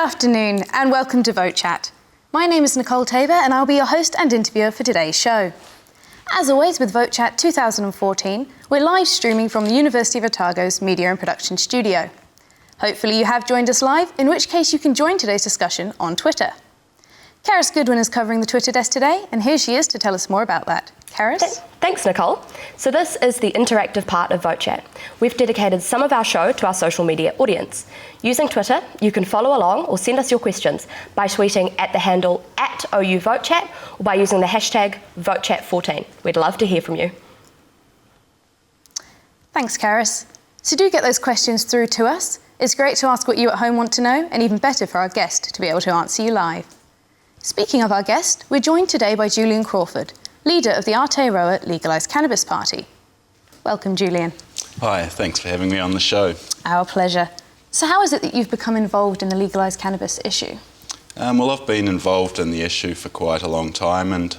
afternoon and welcome to Vote Chat. My name is Nicole Taber and I'll be your host and interviewer for today's show. As always with Vote Chat 2014, we're live streaming from the University of Otago's Media and Production Studio. Hopefully you have joined us live, in which case you can join today's discussion on Twitter. Karis Goodwin is covering the Twitter desk today, and here she is to tell us more about that. Karis? Thanks, Nicole. So this is the interactive part of Vote Chat. We've dedicated some of our show to our social media audience. Using Twitter, you can follow along or send us your questions by tweeting at the handle @OUVoteChat or by using the hashtag VoteChat14. We'd love to hear from you. Thanks, Karis. So do get those questions through to us. It's great to ask what you at home want to know, and even better for our guest to be able to answer you live. Speaking of our guest, we're joined today by Julian Crawford, leader of the Aotearoa Legalised Cannabis Party. Welcome, Julian. Hi, thanks for having me on the show. Our pleasure. So how is it that you've become involved in the legalised cannabis issue? Well, I've been involved in the issue for quite a long time, and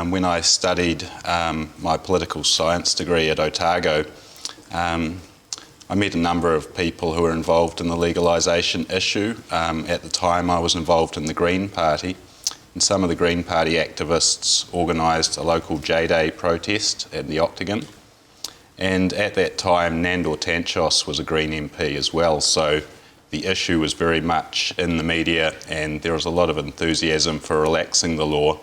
when I studied my political science degree at Otago, I met a number of people who were involved in the legalisation issue. At the time I was involved in the Green Party, and some of the Green Party activists organised a local J-Day protest at the Otago. And at that time, Nandor Tanchos was a Green MP as well, so the issue was very much in the media and there was a lot of enthusiasm for relaxing the law.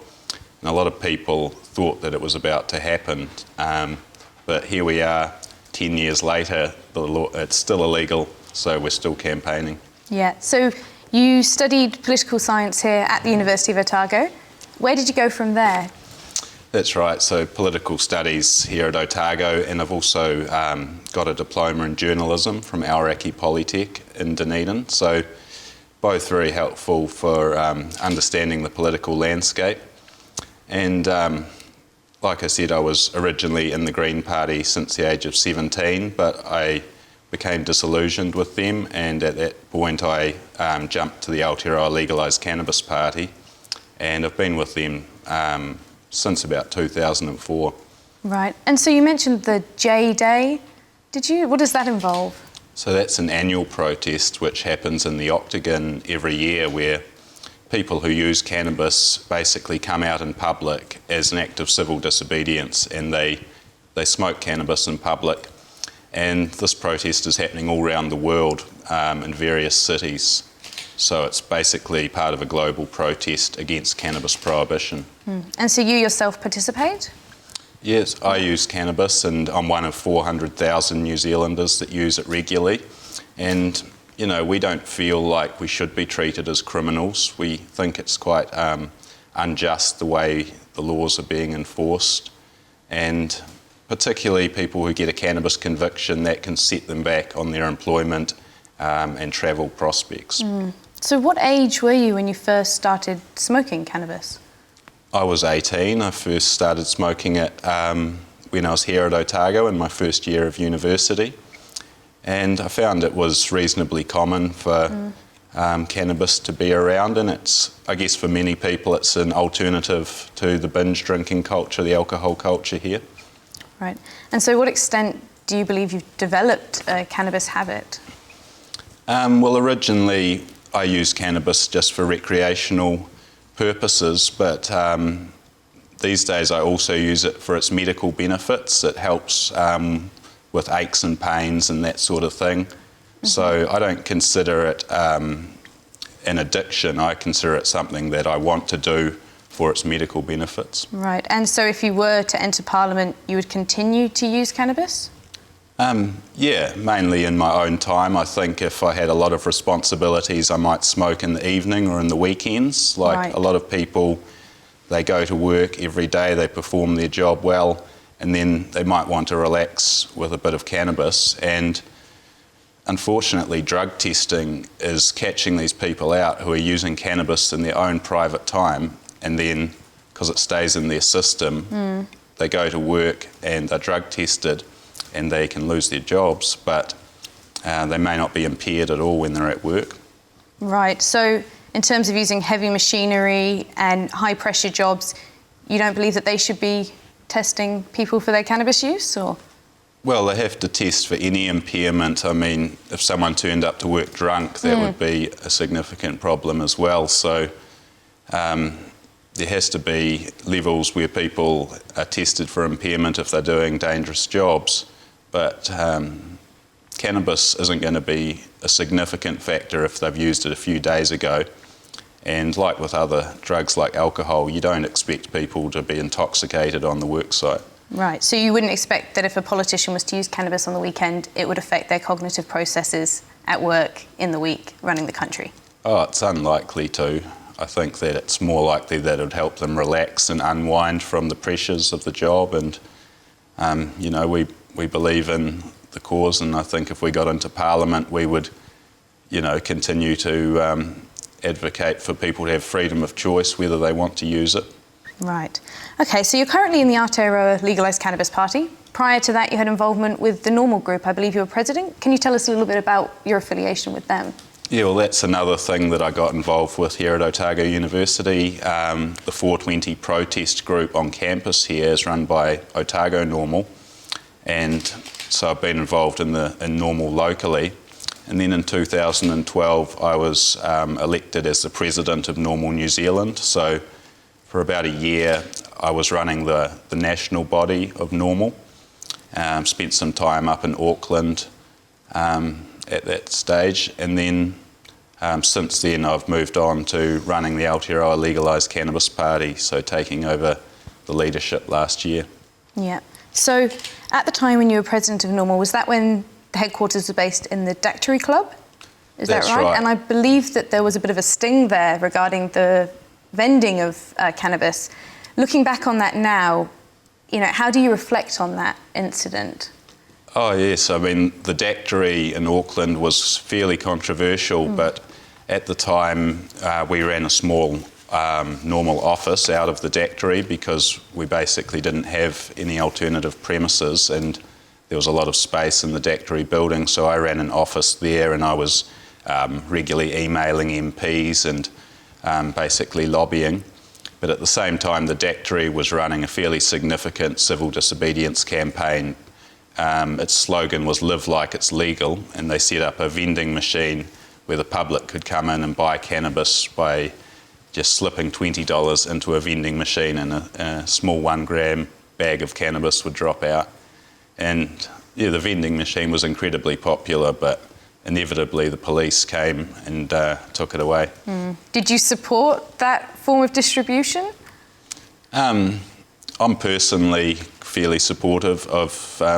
And a lot of people thought that it was about to happen, but here we are 10 years later, the law, it's still illegal, so we're still campaigning. Yeah, so you studied political science here at the University of Otago. Where did you go from there? That's right, so political studies here at Otago, and I've also got a diploma in journalism from Aoraki Polytech in Dunedin, so both very helpful for understanding the political landscape. And like I said, I was originally in the Green Party since the age of 17, but I became disillusioned with them, and at that point I jumped to the Aotearoa Legalised Cannabis Party, and I've been with them since about 2004. Right, and so you mentioned the J-Day. What does that involve? So that's an annual protest which happens in the Octagon every year, where people who use cannabis basically come out in public as an act of civil disobedience, and they smoke cannabis in public. And this protest is happening all around the world in various cities. So it's basically part of a global protest against cannabis prohibition. And so you yourself participate? Yes, I use cannabis, and I'm one of 400,000 New Zealanders that use it regularly. And you know, we don't feel like we should be treated as criminals. We think it's quite unjust the way the laws are being enforced, and particularly people who get a cannabis conviction, that can set them back on their employment and travel prospects. So what age were you when you first started smoking cannabis? I was 18. I first started smoking it when I was here at Otago in my first year of university. And I found it was reasonably common for cannabis to be around, and it's, I guess for many people, it's an alternative to the binge drinking culture, the alcohol culture here. Right, and so what extent do you believe you've developed a cannabis habit? Well, originally I used cannabis just for recreational purposes, but these days I also use it for its medical benefits. It helps with aches and pains and that sort of thing. So I don't consider it an addiction. I consider it something that I want to do for its medical benefits. Right, and so if you were to enter Parliament, you would continue to use cannabis? Yeah, mainly in my own time. I think if I had a lot of responsibilities, I might smoke in the evening or in the weekends. Like a lot of people, they go to work every day, they perform their job well, and then they might want to relax with a bit of cannabis. And unfortunately, drug testing is catching these people out who are using cannabis in their own private time, and then, because it stays in their system, they go to work and they're drug tested and they can lose their jobs, but they may not be impaired at all when they're at work. Right, so in terms of using heavy machinery and high pressure jobs, you don't believe that they should be testing people for their cannabis use, or? Well, they have to test for any impairment. I mean, if someone turned up to work drunk, that would be a significant problem as well. So there has to be levels where people are tested for impairment if they're doing dangerous jobs. But cannabis isn't going to be a significant factor if they've used it a few days ago. And like with other drugs like alcohol, you don't expect people to be intoxicated on the work site. Right, so you wouldn't expect that if a politician was to use cannabis on the weekend, it would affect their cognitive processes at work in the week running the country? Oh, it's unlikely to. I think that it's more likely that it would help them relax and unwind from the pressures of the job. And, we believe in the cause, and I think if we got into Parliament, we would, continue to advocate for people to have freedom of choice whether they want to use it. Right. Okay, so you're currently in the Aotearoa Legalised Cannabis Party. Prior to that, you had involvement with the Normal Group. I believe you were president. Can you tell us a little bit about your affiliation with them? Yeah, well, that's another thing that I got involved with here at Otago University. The 420 protest group on campus here is run by Otago Normal, and so I've been involved in Normal locally. And then in 2012, I was elected as the president of Normal New Zealand. So for about a year, I was running the national body of Normal. Spent some time up in Auckland at that stage, and then since then I've moved on to running the Aotearoa Legalised Cannabis Party, so taking over the leadership last year. Yeah. So at the time when you were president of Normal, was that when the headquarters were based in the Dactory Club? Is that right? And I believe that there was a bit of a sting there regarding the vending of cannabis. Looking back on that now, how do you reflect on that incident? Oh yes, I mean the Dactory in Auckland was fairly controversial, but at the time we ran a small Normal office out of the Dactory because we basically didn't have any alternative premises, and there was a lot of space in the Dactory building, so I ran an office there, and I was regularly emailing MPs and basically lobbying. But at the same time, the Dactory was running a fairly significant civil disobedience campaign. Its slogan was "Live like it's legal," and they set up a vending machine where the public could come in and buy cannabis by just slipping $20 into a vending machine, and a small 1 gram bag of cannabis would drop out. And yeah, the vending machine was incredibly popular, but inevitably the police came and took it away. Did you support that form of distribution? I'm personally fairly supportive of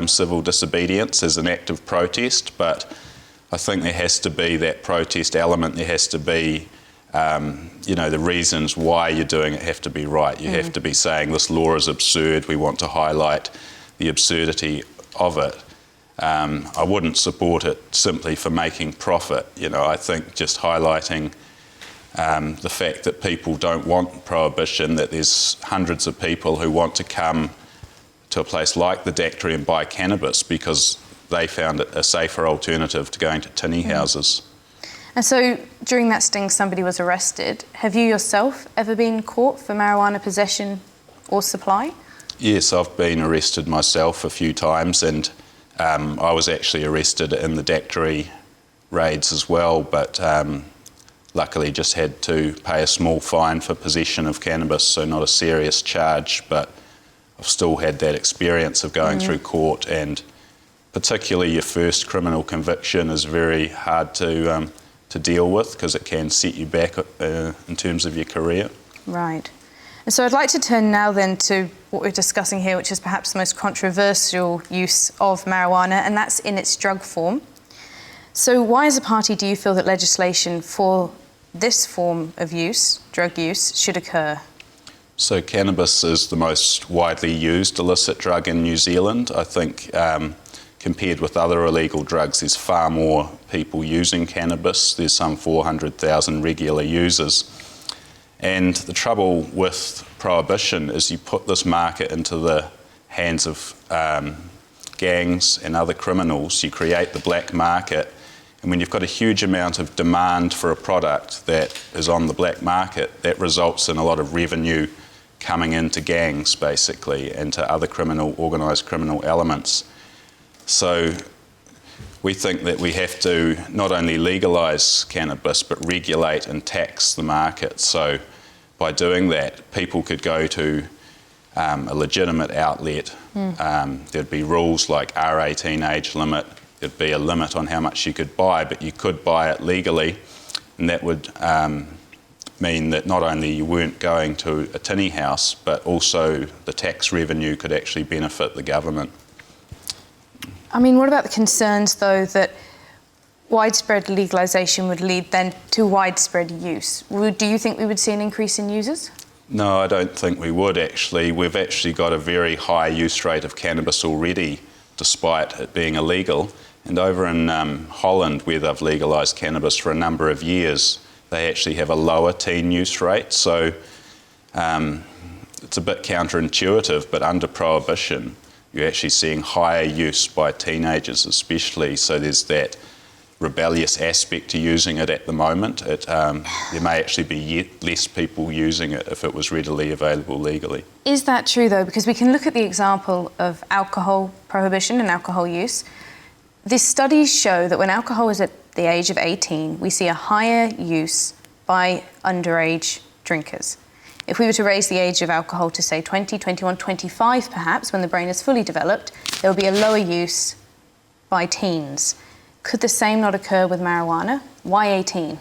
civil disobedience as an act of protest, but I think there has to be that protest element. There has to be, the reasons why you're doing it have to be right. You have to be saying this law is absurd, we want to highlight the absurdity of it. I wouldn't support it simply for making profit. I think just highlighting the fact that people don't want prohibition, that there's hundreds of people who want to come to a place like the Dactory and buy cannabis because they found it a safer alternative to going to tinny houses. And so during that sting, somebody was arrested. Have you yourself ever been caught for marijuana possession or supply? Yes, I've been arrested myself a few times, and I was actually arrested in the Dactory raids as well, but luckily just had to pay a small fine for possession of cannabis, so not a serious charge, but I've still had that experience of going through court, and particularly your first criminal conviction is very hard to deal with because it can set you back in terms of your career. Right. And so I'd like to turn now then to what we're discussing here, which is perhaps the most controversial use of marijuana, and that's in its drug form. So why as a party do you feel that legislation for this form of use, drug use, should occur? So cannabis is the most widely used illicit drug in New Zealand. I think compared with other illegal drugs, there's far more people using cannabis. There's some 400,000 regular users. And the trouble with prohibition is you put this market into the hands of gangs and other criminals. You create the black market, and when you've got a huge amount of demand for a product that is on the black market, that results in a lot of revenue coming into gangs basically and to other organised criminal elements. So we think that we have to not only legalise cannabis but regulate and tax the market. So by doing that, people could go to a legitimate outlet. There'd be rules like R18 age limit. There'd be a limit on how much you could buy, but you could buy it legally, and that would mean that not only you weren't going to a tinny house, but also the tax revenue could actually benefit the government. I mean, what about the concerns, though, that widespread legalisation would lead then to widespread use? Do you think we would see an increase in users? No, I don't think we would, actually. We've actually got a very high use rate of cannabis already, despite it being illegal. And over in Holland, where they've legalised cannabis for a number of years, they actually have a lower teen use rate. So it's a bit counterintuitive, but under prohibition, you're actually seeing higher use by teenagers especially. So there's that rebellious aspect to using it at the moment. There may actually be less people using it if it was readily available legally. Is that true, though? Because we can look at the example of alcohol prohibition and alcohol use. These studies show that when alcohol is at the age of 18, we see a higher use by underage drinkers. If we were to raise the age of alcohol to, say, 20, 21, 25 perhaps, when the brain is fully developed, there will be a lower use by teens. Could the same not occur with marijuana? Why 18?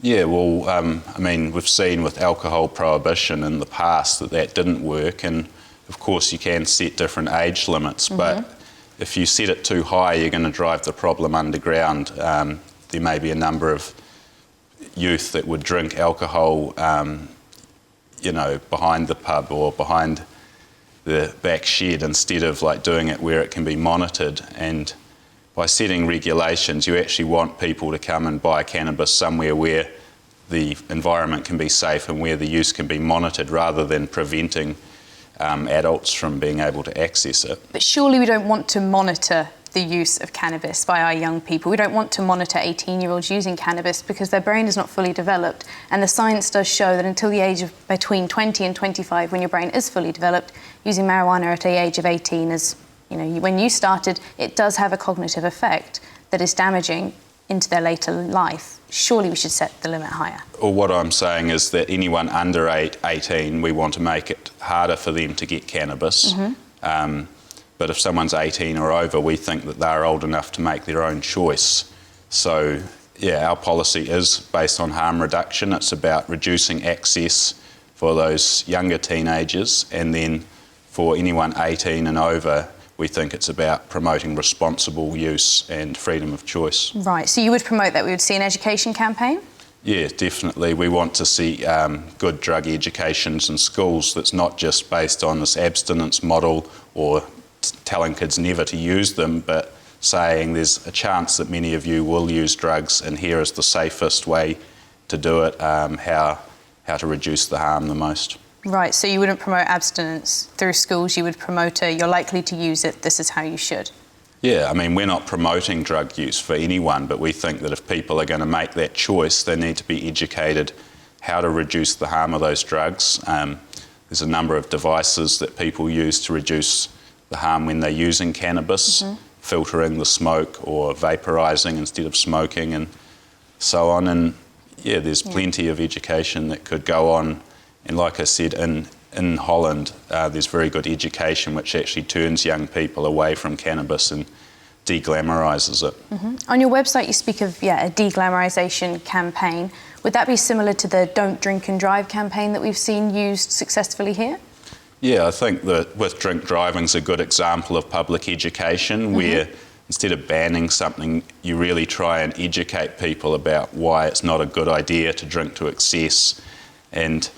Yeah, well, I mean, we've seen with alcohol prohibition in the past that didn't work, and of course you can set different age limits, but if you set it too high, you're going to drive the problem underground. There may be a number of youth that would drink alcohol behind the pub or behind the back shed instead of like doing it where it can be monitored. And by setting regulations, you actually want people to come and buy cannabis somewhere where the environment can be safe and where the use can be monitored, rather than preventing adults from being able to access it. But surely we don't want to monitor the use of cannabis by our young people. We don't want to monitor 18-year-olds using cannabis because their brain is not fully developed. And the science does show that until the age of between 20 and 25, when your brain is fully developed, using marijuana at the age of 18 is, when you started, it does have a cognitive effect that is damaging into their later life. Surely we should set the limit higher. Well, what I'm saying is that anyone under 18, we want to make it harder for them to get cannabis. But if someone's 18 or over, we think that they're old enough to make their own choice. So, yeah, our policy is based on harm reduction. It's about reducing access for those younger teenagers, and then for anyone 18 and over, we think it's about promoting responsible use and freedom of choice. Right, so you would promote that? We would see an education campaign? Yeah, definitely. We want to see good drug educations in schools that's not just based on this abstinence model or telling kids never to use them, but saying there's a chance that many of you will use drugs, and here is the safest way to do it, how to reduce the harm the most. Right, so you wouldn't promote abstinence through schools, you would promote you're likely to use it, this is how you should. Yeah, I mean, we're not promoting drug use for anyone, but we think that if people are going to make that choice, they need to be educated how to reduce the harm of those drugs. There's a number of devices that people use to reduce the harm when they're using cannabis, filtering the smoke or vaporising instead of smoking and so on. And yeah, there's plenty of education that could go on. And like I said, in Holland, there's very good education which actually turns young people away from cannabis and de-glamorises it. On your website you speak of a de-glamorisation campaign. Would that be similar to the Don't Drink and Drive campaign that we've seen used successfully here? Yeah, I think that with drink driving is a good example of public education where instead of banning something, you really try and educate people about why it's not a good idea to drink to excess. And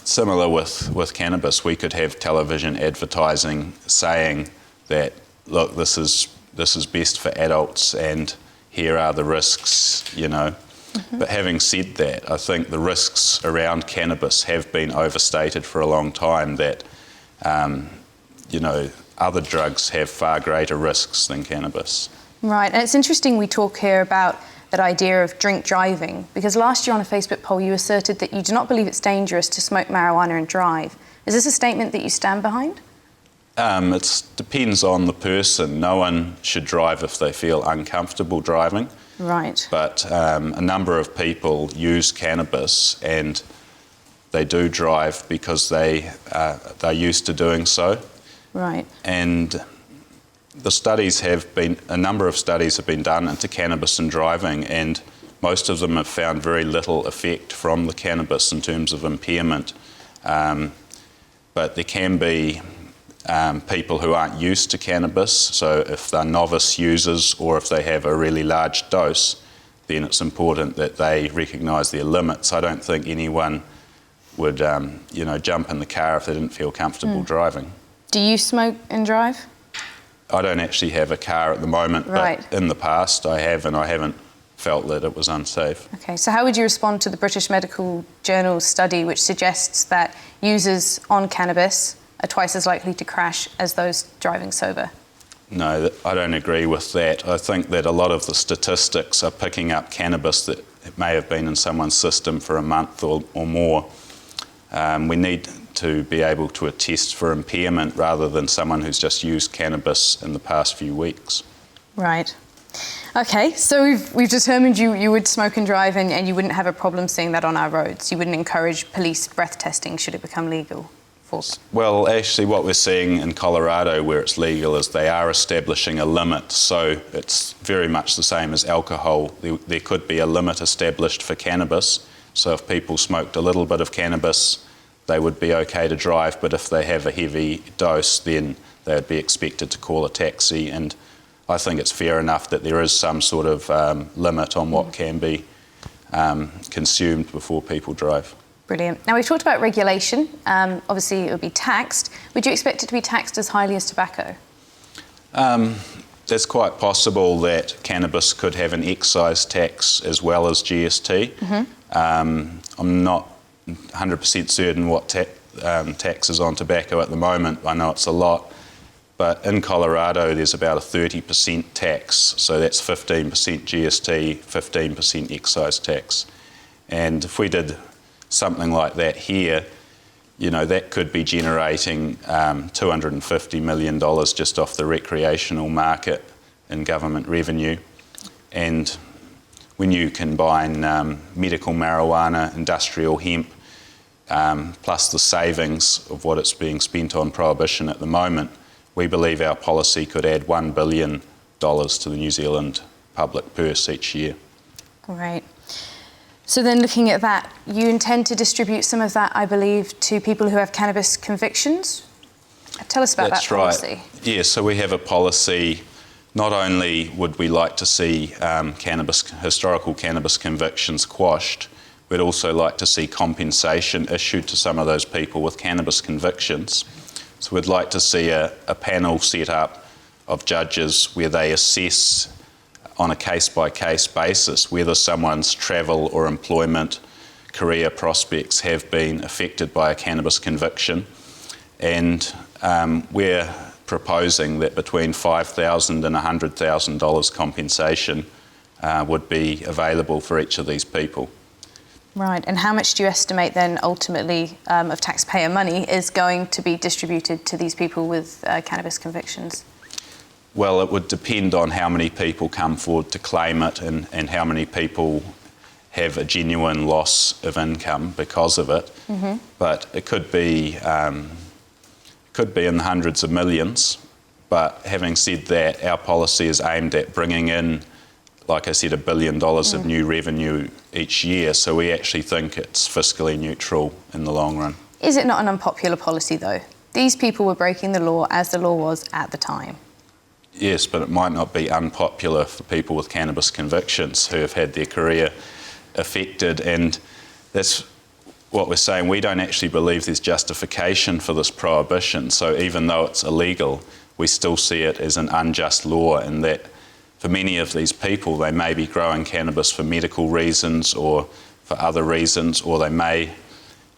similar with cannabis, we could have television advertising saying that, look, this is best for adults and here are the risks, But having said that, I think the risks around cannabis have been overstated for a long time, that, other drugs have far greater risks than cannabis. Right, and it's interesting we talk here about that idea of drink driving, because last year on a Facebook poll you asserted that you do not believe it's dangerous to smoke marijuana and drive. Is this a statement that you stand behind? It depends on the person. No one should drive if they feel uncomfortable driving. Right. But a number of people use cannabis and they do drive because they're used to doing so. Right. And a number of studies have been done into cannabis and driving, and most of them have found very little effect from the cannabis in terms of impairment. But there can be people who aren't used to cannabis, so if they're novice users or if they have a really large dose, then it's important that they recognise their limits. I don't think anyone would jump in the car if they didn't feel comfortable driving. Do you smoke and drive? I don't actually have a car at the moment, Right. but in the past I have, and I haven't felt that it was unsafe. Okay, so how would you respond to the British Medical Journal study which suggests that users on cannabis are twice as likely to crash as those driving sober? No, I don't agree with that. I think that a lot of the statistics are picking up cannabis that it may have been in someone's system for a month or more. We need to be able to attest for impairment rather than someone who's just used cannabis in the past few weeks. Right. Okay, so we've determined you would smoke and drive and you wouldn't have a problem seeing that on our roads. You wouldn't encourage police breath testing should it become legal? Well, actually what we're seeing in Colorado where it's legal is they are establishing a limit, so it's very much the same as alcohol. There could be a limit established for cannabis, so if people smoked a little bit of cannabis they would be okay to drive, but if they have a heavy dose then they would be expected to call a taxi, and I think it's fair enough that there is some sort of limit on what can be consumed before people drive. Brilliant. Now we've talked about regulation. Obviously it would be taxed. Would you expect it to be taxed as highly as tobacco? It's quite possible that cannabis could have an excise tax as well as GST. I'm not 100% certain what tax is on tobacco at the moment. I know it's a lot. But in Colorado, there's about a 30% tax, so that's 15% GST, 15% excise tax. And if we did something like that here, that could be generating $250 million just off the recreational market in government revenue. And when you combine medical marijuana, industrial hemp, plus the savings of what it's being spent on prohibition at the moment, we believe our policy could add $1 billion to the New Zealand public purse each year. Great. So then looking at that, you intend to distribute some of that, I believe, to people who have cannabis convictions? Tell us about that policy. That's right. Yeah, so we have a policy. Not only would we like to see historical cannabis convictions quashed, we'd also like to see compensation issued to some of those people with cannabis convictions. So we'd like to see a panel set up of judges where they assess on a case-by-case basis whether someone's travel or employment career prospects have been affected by a cannabis conviction. And we're proposing that between $5,000 and $100,000 compensation would be available for each of these people. Right, and how much do you estimate then ultimately of taxpayer money is going to be distributed to these people with cannabis convictions? Well, it would depend on how many people come forward to claim it and how many people have a genuine loss of income because of it. But it could be in the hundreds of millions. But having said that, our policy is aimed at bringing in, like I said, $1 billion of new revenue each year, so we actually think it's fiscally neutral in the long run. Is it not an unpopular policy though? These people were breaking the law as the law was at the time. Yes, but it might not be unpopular for people with cannabis convictions who have had their career affected, and that's what we're saying. We don't actually believe there's justification for this prohibition, so even though it's illegal, we still see it as an unjust law, in that for many of these people, they may be growing cannabis for medical reasons or for other reasons, or they may,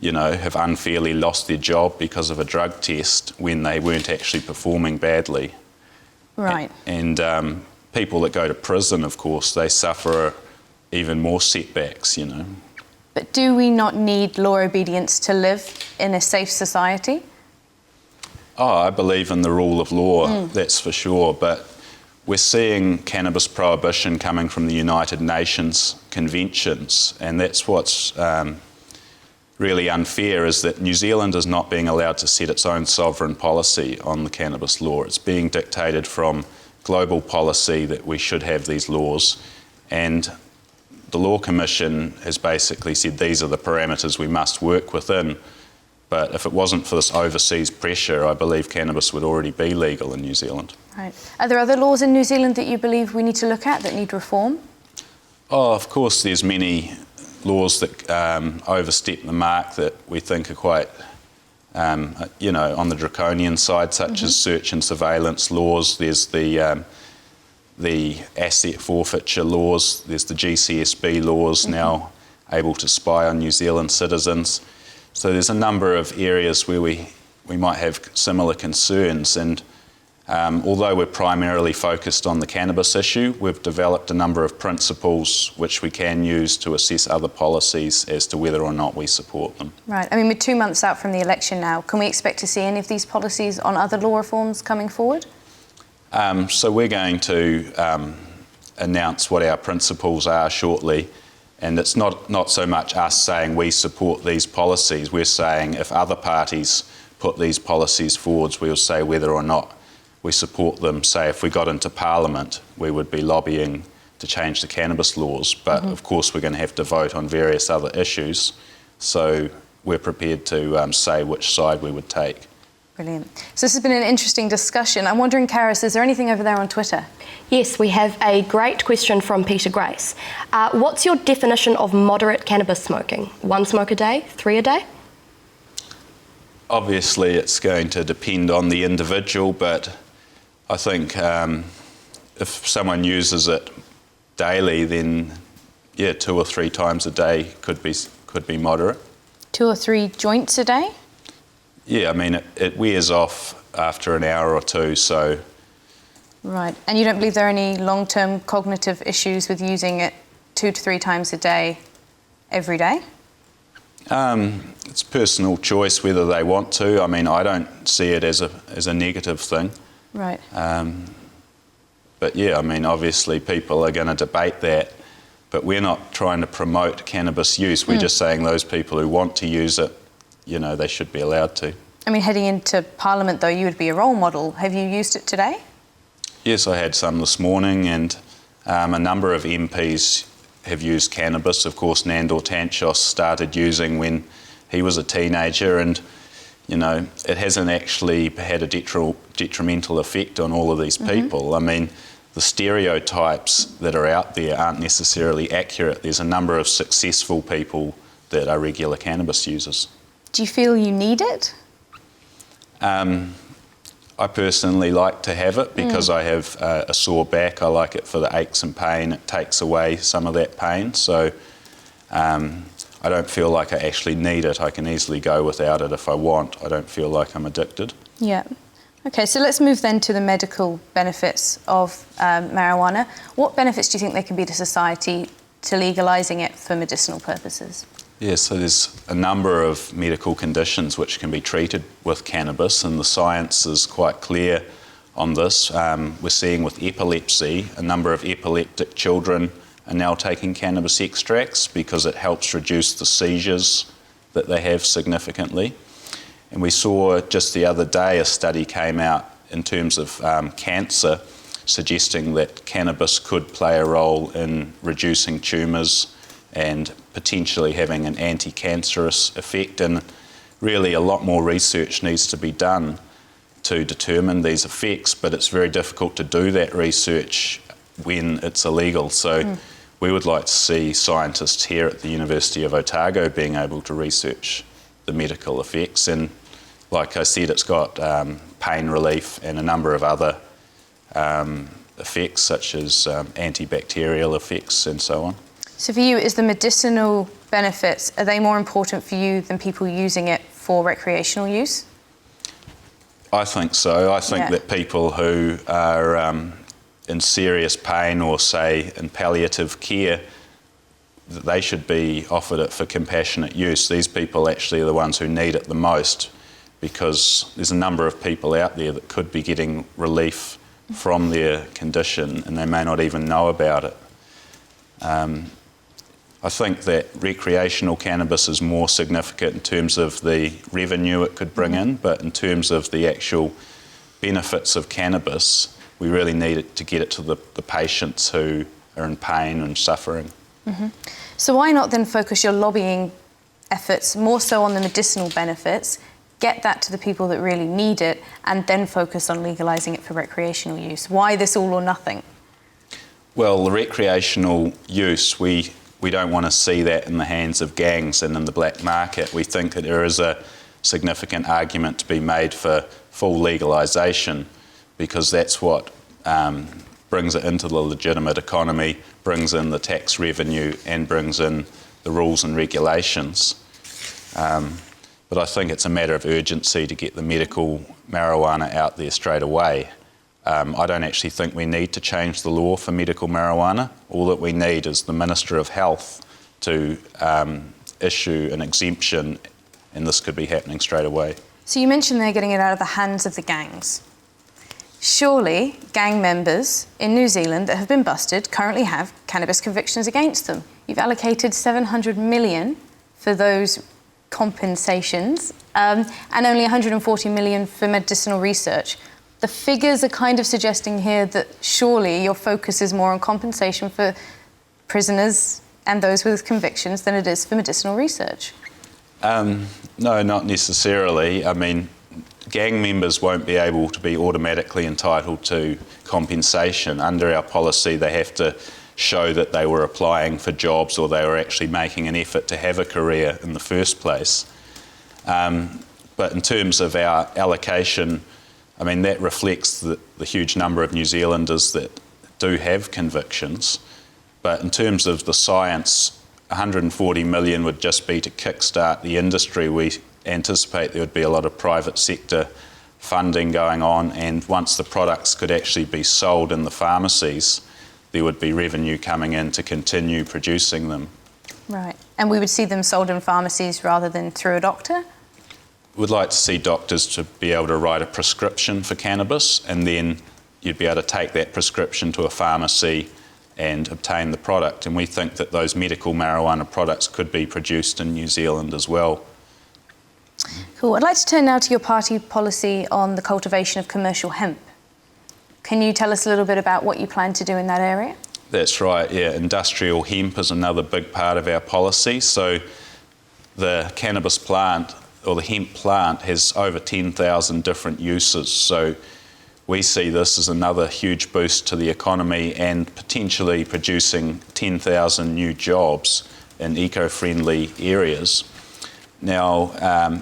have unfairly lost their job because of a drug test when they weren't actually performing badly. Right. And people that go to prison, of course, they suffer even more setbacks, But do we not need law obedience to live in a safe society? Oh, I believe in the rule of law, that's for sure, but we're seeing cannabis prohibition coming from the United Nations conventions, and that's what's really unfair, is that New Zealand is not being allowed to set its own sovereign policy on the cannabis law. It's being dictated from global policy that we should have these laws, and the Law Commission has basically said these are the parameters we must work within. But if it wasn't for this overseas pressure, I believe cannabis would already be legal in New Zealand. Right. Are there other laws in New Zealand that you believe we need to look at that need reform? Oh, of course, there's many laws that overstep the mark that we think are quite, on the draconian side, such as search and surveillance laws. There's the asset forfeiture laws. There's the GCSB laws now able to spy on New Zealand citizens. So there's a number of areas where we might have similar concerns, and although we're primarily focused on the cannabis issue, we've developed a number of principles which we can use to assess other policies as to whether or not we support them. Right. I mean, we're 2 months out from the election now. Can we expect to see any of these policies on other law reforms coming forward? So we're going to announce what our principles are shortly. And it's not so much us saying we support these policies. We're saying if other parties put these policies forwards, we'll say whether or not we support them. Say if we got into Parliament, we would be lobbying to change the cannabis laws. But of course, we're going to have to vote on various other issues. So we're prepared to say which side we would take. Brilliant. So this has been an interesting discussion. I'm wondering, Karis, is there anything over there on Twitter? Yes, we have a great question from Peter Grace. What's your definition of moderate cannabis smoking? 1 smoke a day, 3 a day? Obviously, it's going to depend on the individual, but I think if someone uses it daily, then 2 or 3 times a day could be moderate. 2 or 3 joints a day? Yeah, I mean, it wears off after an hour or 2, so... Right. And you don't believe there are any long-term cognitive issues with using it 2 to 3 times a day, every day? It's personal choice whether they want to. I mean, I don't see it as a negative thing. Right. But yeah, I mean, obviously people are going to debate that, but we're not trying to promote cannabis use. We're just saying those people who want to use it, they should be allowed to. I mean, heading into Parliament, though, you would be a role model. Have you used it today? Yes, I had some this morning, and a number of MPs have used cannabis. Of course, Nandor Tanchos started using when he was a teenager, and it hasn't actually had a detrimental effect on all of these people. I mean, the stereotypes that are out there aren't necessarily accurate. There's a number of successful people that are regular cannabis users. Do you feel you need it? I personally like to have it because I have a sore back. I like it for the aches and pain. It takes away some of that pain. So I don't feel like I actually need it. I can easily go without it if I want. I don't feel like I'm addicted. Yeah. Okay, so let's move then to the medical benefits of marijuana. What benefits do you think there can be to society to legalising it for medicinal purposes? Yeah, so there's a number of medical conditions which can be treated with cannabis, and the science is quite clear on this. We're seeing with epilepsy, a number of epileptic children are now taking cannabis extracts because it helps reduce the seizures that they have significantly. And we saw just the other day a study came out in terms of cancer, suggesting that cannabis could play a role in reducing tumours and potentially having an anti-cancerous effect. And really a lot more research needs to be done to determine these effects, but it's very difficult to do that research when it's illegal. So we would like to see scientists here at the University of Otago being able to research the medical effects. And like I said, it's got pain relief and a number of other effects, such as antibacterial effects and so on. So for you, is the medicinal benefits, are they more important for you than people using it for recreational use? I think so. I think that people who are in serious pain or, say, in palliative care, that they should be offered it for compassionate use. These people actually are the ones who need it the most, because there's a number of people out there that could be getting relief from their condition and they may not even know about it. I think that recreational cannabis is more significant in terms of the revenue it could bring in, but in terms of the actual benefits of cannabis, we really need it to get it to the patients who are in pain and suffering. So why not then focus your lobbying efforts more so on the medicinal benefits, get that to the people that really need it, and then focus on legalising it for recreational use? Why this all or nothing? Well, the recreational use, we don't want to see that in the hands of gangs and in the black market. We think that there is a significant argument to be made for full legalisation, because that's what brings it into the legitimate economy, brings in the tax revenue and brings in the rules and regulations. But I think it's a matter of urgency to get the medical marijuana out there straight away. I don't actually think we need to change the law for medical marijuana. All that we need is the Minister of Health to issue an exemption, and this could be happening straight away. So you mentioned they're getting it out of the hands of the gangs. Surely gang members in New Zealand that have been busted currently have cannabis convictions against them. You've allocated 700 million for those compensations and only 140 million for medicinal research. The figures are kind of suggesting here that surely your focus is more on compensation for prisoners and those with convictions than it is for medicinal research. No, not necessarily. I mean, gang members won't be able to be automatically entitled to compensation. Under our policy, they have to show that they were applying for jobs or they were actually making an effort to have a career in the first place. But in terms of our allocation, I mean, that reflects the huge number of New Zealanders that do have convictions. But in terms of the science, 140 million would just be to kickstart the industry. We anticipate there would be a lot of private sector funding going on, and once the products could actually be sold in the pharmacies, there would be revenue coming in to continue producing them. Right. And we would see them sold in pharmacies rather than through a doctor? We'd like to see doctors to be able to write a prescription for cannabis, and then you'd be able to take that prescription to a pharmacy and obtain the product. And we think that those medical marijuana products could be produced in New Zealand as well. Cool. I'd like to turn now to your party policy on the cultivation of commercial hemp. Can you tell us a little bit about what you plan to do in that area? That's right, yeah. Industrial hemp is another big part of our policy. So the cannabis plant, or the hemp plant, has over 10,000 different uses. So we see this as another huge boost to the economy and potentially producing 10,000 new jobs in eco-friendly areas. Now,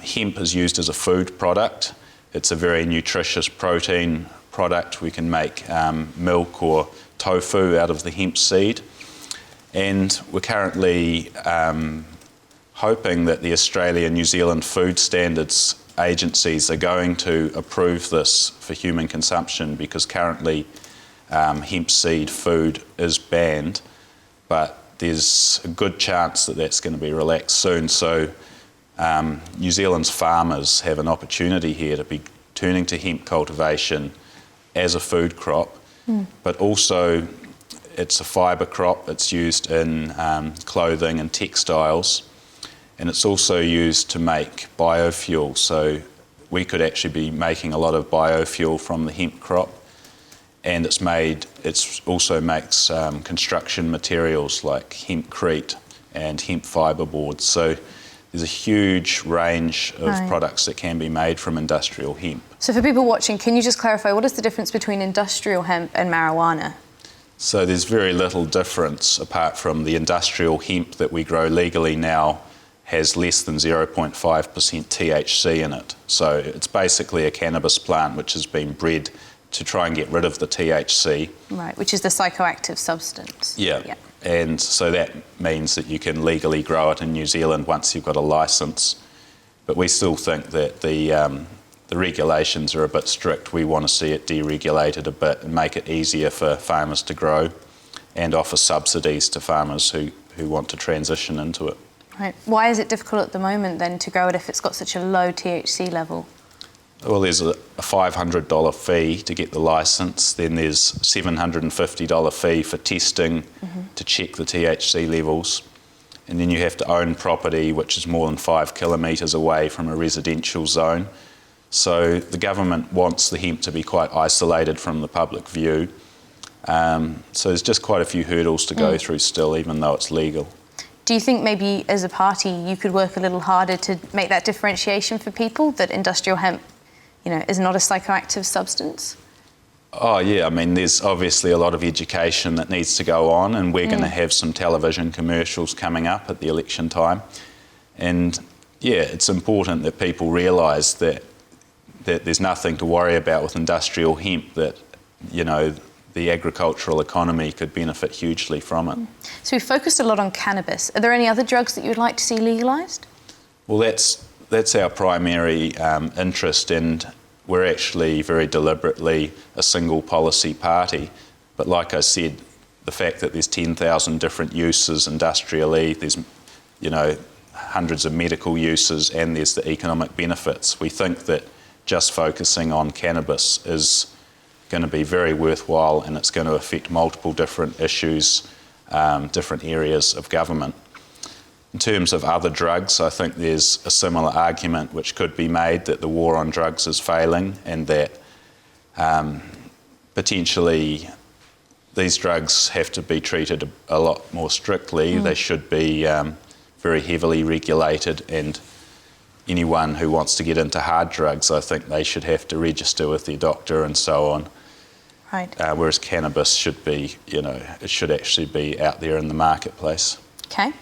hemp is used as a food product. It's a very nutritious protein product. We can make milk or tofu out of the hemp seed. And we're currently hoping that the Australia and New Zealand food standards agencies are going to approve this for human consumption, because currently hemp seed food is banned, but there's a good chance that that's going to be relaxed soon. So New Zealand's farmers have an opportunity here to be turning to hemp cultivation as a food crop, but also it's a fibre crop. It's used in clothing and textiles, and it's also used to make biofuel. So we could actually be making a lot of biofuel from the hemp crop, and it also makes construction materials like hempcrete and hemp fibre boards. So there's a huge range of products that can be made from industrial hemp. So for people watching, can you just clarify, what is the difference between industrial hemp and marijuana? So there's very little difference, apart from the industrial hemp that we grow legally now has less than 0.5% THC in it. So it's basically a cannabis plant which has been bred to try and get rid of the THC. Right, which is the psychoactive substance. Yeah. And so that means that you can legally grow it in New Zealand once you've got a licence. But we still think that the regulations are a bit strict. We want to see it deregulated a bit and make it easier for farmers to grow, and offer subsidies to farmers who want to transition into it. Right. Why is it difficult at the moment then to grow it if it's got such a low THC level? Well, there's a $500 fee to get the licence, then there's $750 fee for testing to check the THC levels, and then you have to own property which is more than 5 kilometres away from a residential zone. So the government wants the hemp to be quite isolated from the public view. So there's just quite a few hurdles to go through still, even though it's legal. Do you think maybe as a party you could work a little harder to make that differentiation for people, that industrial hemp, is not a psychoactive substance? Oh yeah, I mean there's obviously a lot of education that needs to go on, and we're going to have some television commercials coming up at the election time. And yeah, it's important that people realise that there's nothing to worry about with industrial hemp, that the agricultural economy could benefit hugely from it. So we've focused a lot on cannabis. Are there any other drugs that you would like to see legalised? Well, that's our primary interest, and we're actually very deliberately a single policy party. But like I said, the fact that there's 10,000 different uses industrially, there's hundreds of medical uses, and there's the economic benefits. We think that just focusing on cannabis is going to be very worthwhile, and it's going to affect multiple different issues, different areas of government. In terms of other drugs, I think there's a similar argument which could be made that the war on drugs is failing, and that potentially these drugs have to be treated a lot more strictly. They should be very heavily regulated, and anyone who wants to get into hard drugs, I think they should have to register with their doctor and so on. Right. Whereas cannabis should be, it should actually be out there in the marketplace. Okay.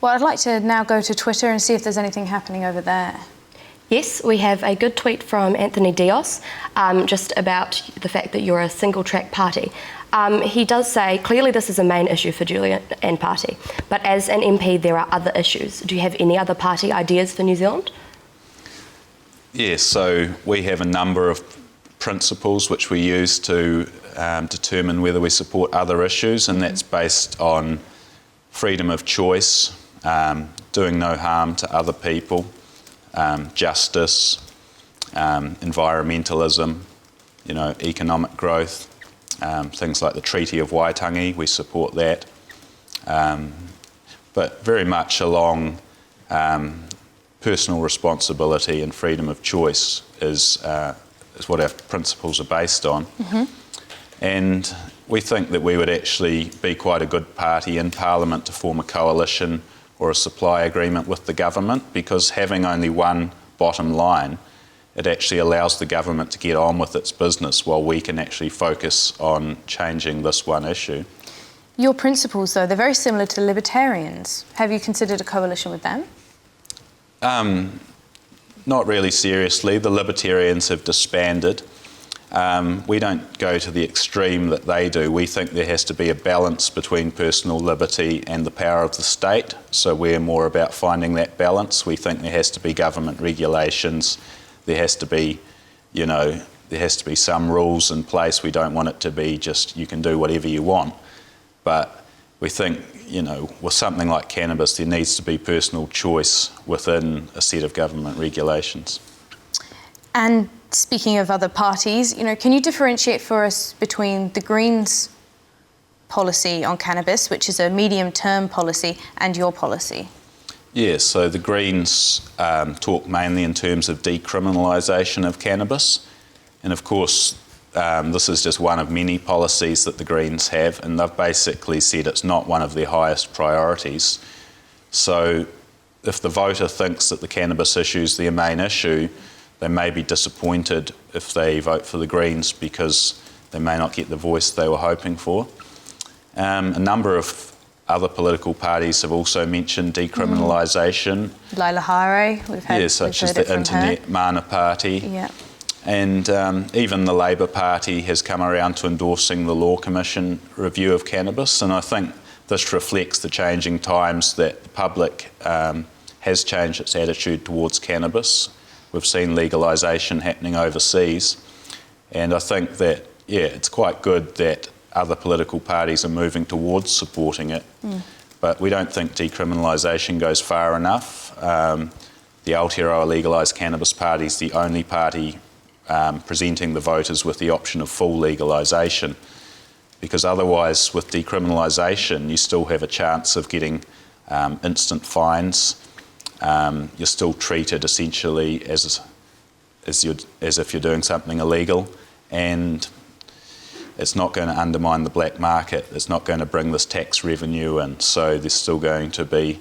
Well, I'd like to now go to Twitter and see if there's anything happening over there. Yes, we have a good tweet from Anthony Dios, just about the fact that you're a single-track party. He does say, clearly this is a main issue for Julian and party, but as an MP there are other issues. Do you have any other party ideas for New Zealand? Yes, so we have a number of principles which we use to determine whether we support other issues, and that's based on freedom of choice, doing no harm to other people, justice, environmentalism, economic growth, things like the Treaty of Waitangi, we support that, but very much along personal responsibility and freedom of choice is what our principles are based on. And we think that we would actually be quite a good party in Parliament to form a coalition or a supply agreement with the government, because having only one bottom line, it actually allows the government to get on with its business while we can actually focus on changing this one issue. Your principles, though, they're very similar to libertarians. Have you considered a coalition with them? Not really seriously. The libertarians have disbanded. We don't go to the extreme that they do. We think there has to be a balance between personal liberty and the power of the state. So we're more about finding that balance. We think there has to be government regulations. There has to be, there has to be some rules in place. We don't want it to be just you can do whatever you want. But we think, with something like cannabis, there needs to be personal choice within a set of government regulations. And speaking of other parties, can you differentiate for us between the Greens' policy on cannabis, which is a medium-term policy, and your policy? Yes, so the Greens talk mainly in terms of decriminalisation of cannabis. And of course, this is just one of many policies that the Greens have, and they've basically said it's not one of their highest priorities. So if the voter thinks that the cannabis issue is their main issue, they may be disappointed if they vote for the Greens because they may not get the voice they were hoping for. A number of other political parties have also mentioned decriminalisation. Laila Hare, we've heard. Yes, such as the Internet Mana Party. Yeah. And even the Labour Party has come around to endorsing the Law Commission review of cannabis, and I think this reflects the changing times that the public has changed its attitude towards cannabis. We've seen legalisation happening overseas, and I think that, it's quite good that other political parties are moving towards supporting it, but we don't think decriminalisation goes far enough. The Aotearoa Legalised Cannabis Party is the only party presenting the voters with the option of full legalisation, because otherwise with decriminalisation you still have a chance of getting instant fines. You're still treated essentially as if you're doing something illegal, and it's not going to undermine the black market, it's not going to bring this tax revenue in, so there's still going to be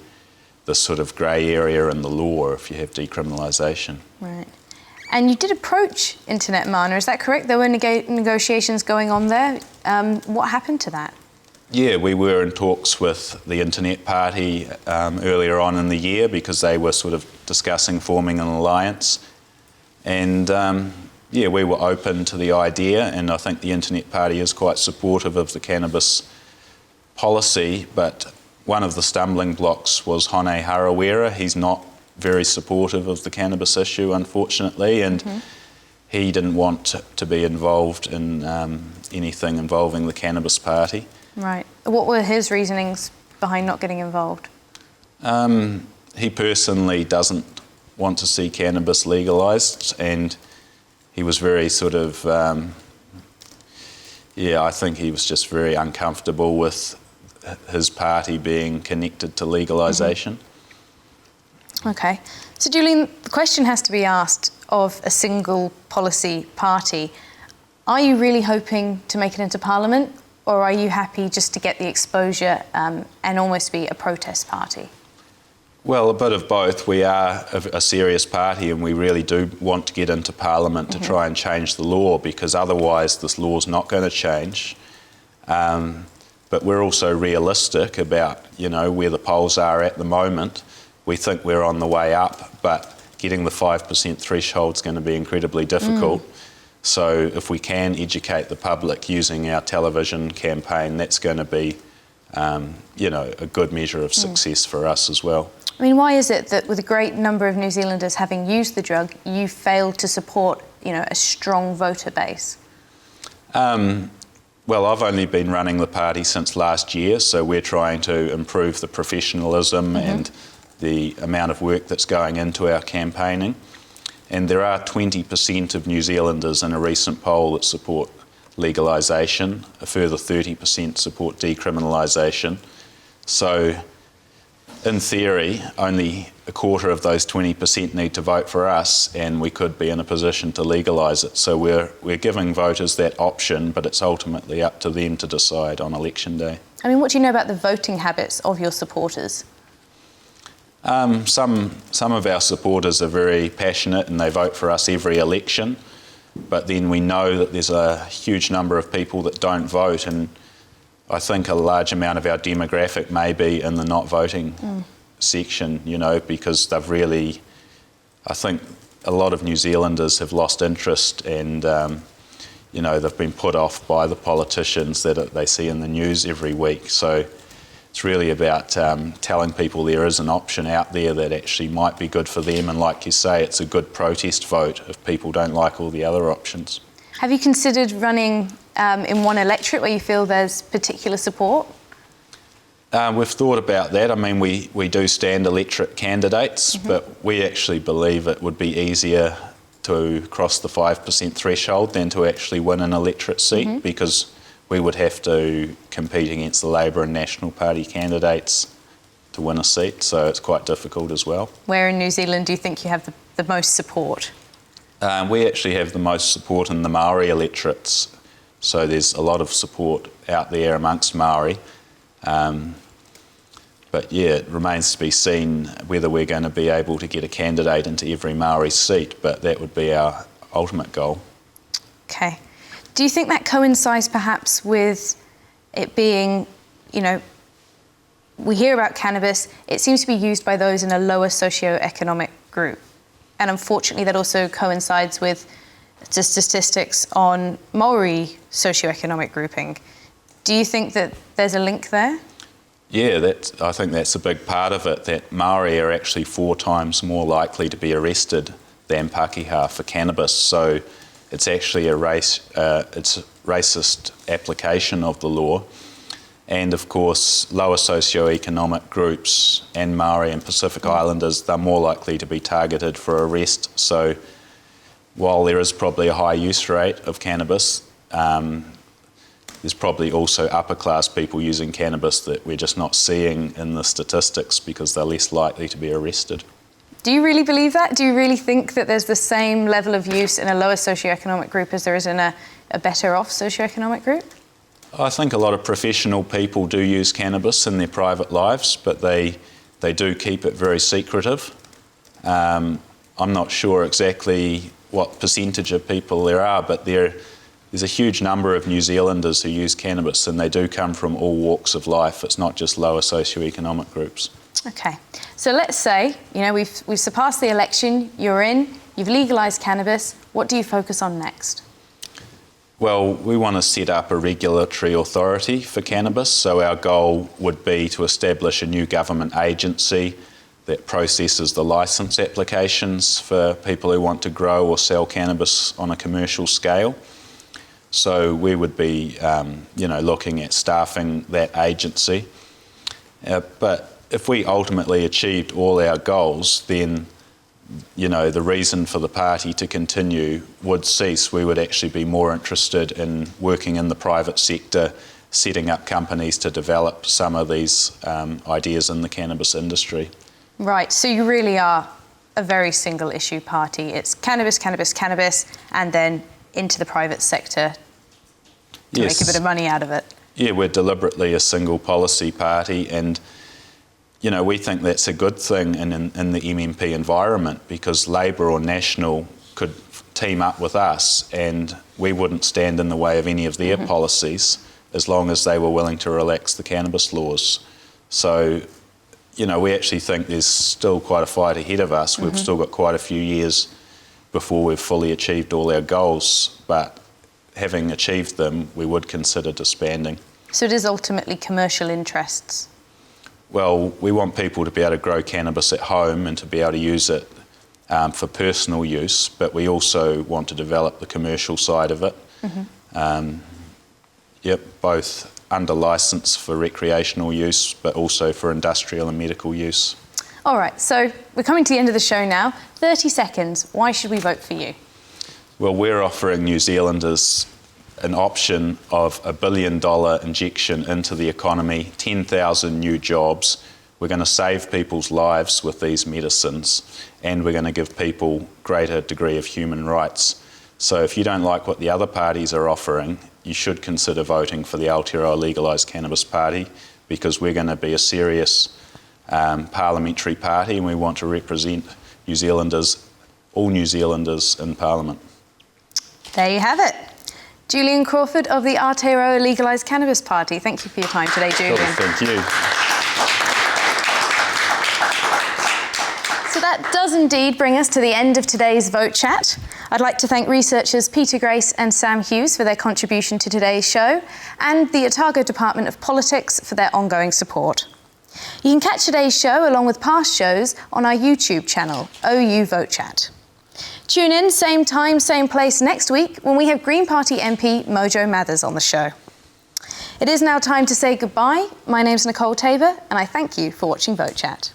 this sort of grey area in the law if you have decriminalisation. Right. And you did approach Internet Mana, is that correct? There were negotiations going on there. What happened to that? Yeah, we were in talks with the Internet Party earlier on in the year because they were sort of discussing forming an alliance. And yeah, we were open to the idea, and I think the Internet Party is quite supportive of the cannabis policy, but one of the stumbling blocks was Hone Harawira. He's not very supportive of the cannabis issue, unfortunately, and he didn't want to be involved in anything involving the Cannabis Party. Right. What were his reasonings behind not getting involved? He personally doesn't want to see cannabis legalised, and he was very sort of, I think he was just very uncomfortable with his party being connected to legalisation. Okay. So Julian, the question has to be asked of a single policy party. Are you really hoping to make it into Parliament, or are you happy just to get the exposure and almost be a protest party? Well, a bit of both. We are a serious party, and we really do want to get into Parliament to try and change the law, because otherwise this law's not going to change. But we're also realistic about, where the polls are at the moment. We think we're on the way up, but getting the 5% threshold is going to be incredibly difficult. So if we can educate the public using our television campaign, that's going to be, a good measure of success for us as well. I mean, why is it that with a great number of New Zealanders having used the drug, you failed to support, a strong voter base? Well, I've only been running the party since last year, so we're trying to improve the professionalism and the amount of work that's going into our campaigning. And there are 20% of New Zealanders in a recent poll that support legalisation, a further 30% support decriminalisation. So in theory, only a quarter of those 20% need to vote for us, and we could be in a position to legalise it. So we're giving voters that option, but it's ultimately up to them to decide on election day. I mean, what do you know about the voting habits of your supporters? Some of our supporters are very passionate and they vote for us every election, but then we know that there's a huge number of people that don't vote, and I think a large amount of our demographic may be in the not voting section, because they've really, I think a lot of New Zealanders have lost interest, and they've been put off by the politicians that they see in the news every week. So it's really about telling people there is an option out there that actually might be good for them, and like you say, it's a good protest vote if people don't like all the other options. Have you considered running in one electorate where you feel there's particular support? We've thought about that. I mean, we do stand electorate candidates, but we actually believe it would be easier to cross the 5% threshold than to actually win an electorate seat, because we would have to compete against the Labour and National Party candidates to win a seat, so it's quite difficult as well. Where in New Zealand do you think you have the most support? We actually have the most support in the Maori electorates, so there's a lot of support out there amongst Maori. But yeah, it remains to be seen whether we're going to be able to get a candidate into every Maori seat, but that would be our ultimate goal. Okay. Do you think that coincides perhaps with it being, we hear about cannabis, it seems to be used by those in a lower socioeconomic group. And unfortunately, that also coincides with the statistics on Maori socioeconomic grouping. Do you think that there's a link there? Yeah, I think that's a big part of it, that Maori are actually 4 times more likely to be arrested than Pākehā for cannabis. So it's actually it's a racist application of the law. And of course, lower socioeconomic groups and Maori and Pacific Islanders, they're more likely to be targeted for arrest. So while there is probably a high use rate of cannabis, there's probably also upper class people using cannabis that we're just not seeing in the statistics because they're less likely to be arrested. Do you really believe that? Do you really think that there's the same level of use in a lower socioeconomic group as there is in a better off socioeconomic group? I think a lot of professional people do use cannabis in their private lives, but they do keep it very secretive. I'm not sure exactly what percentage of people there are, but there's a huge number of New Zealanders who use cannabis, and they do come from all walks of life. It's not just lower socioeconomic groups. Okay, so let's say, we've surpassed the election, you're in, you've legalised cannabis. What do you focus on next? Well, we want to set up a regulatory authority for cannabis, so our goal would be to establish a new government agency that processes the licence applications for people who want to grow or sell cannabis on a commercial scale. So we would be, looking at staffing that agency. But if we ultimately achieved all our goals, then, the reason for the party to continue would cease. We would actually be more interested in working in the private sector, setting up companies to develop some of these ideas in the cannabis industry. Right, so you really are a very single issue party. It's cannabis, cannabis, cannabis, and then into the private sector to make a bit of money out of it. Yeah, we're deliberately a single policy party, and we think that's a good thing in the MMP environment, because Labor or National could team up with us and we wouldn't stand in the way of any of their policies as long as they were willing to relax the cannabis laws. So, we actually think there's still quite a fight ahead of us. We've still got quite a few years before we've fully achieved all our goals, but having achieved them, we would consider disbanding. So it is ultimately commercial interests? Well, we want people to be able to grow cannabis at home and to be able to use it for personal use, but we also want to develop the commercial side of it. Both under licence for recreational use, but also for industrial and medical use. All right, so we're coming to the end of the show now. 30 seconds, why should we vote for you? Well, we're offering New Zealanders an option of $1 billion injection into the economy, 10,000 new jobs. We're going to save people's lives with these medicines, and we're going to give people greater degree of human rights. So if you don't like what the other parties are offering, you should consider voting for the Aotearoa Legalised Cannabis Party, because we're going to be a serious parliamentary party, and we want to represent New Zealanders, all New Zealanders in Parliament. There you have it. Julian Crawford of the Aotearoa Legalised Cannabis Party. Thank you for your time today, Julian. Thank you. So that does indeed bring us to the end of today's Vote Chat. I'd like to thank researchers Peter Grace and Sam Hughes for their contribution to today's show, and the Otago Department of Politics for their ongoing support. You can catch today's show along with past shows on our YouTube channel, OU Vote Chat. Tune in, same time, same place next week when we have Green Party MP Mojo Mathers on the show. It is now time to say goodbye. My name's Nicole Taber, and I thank you for watching Vote Chat.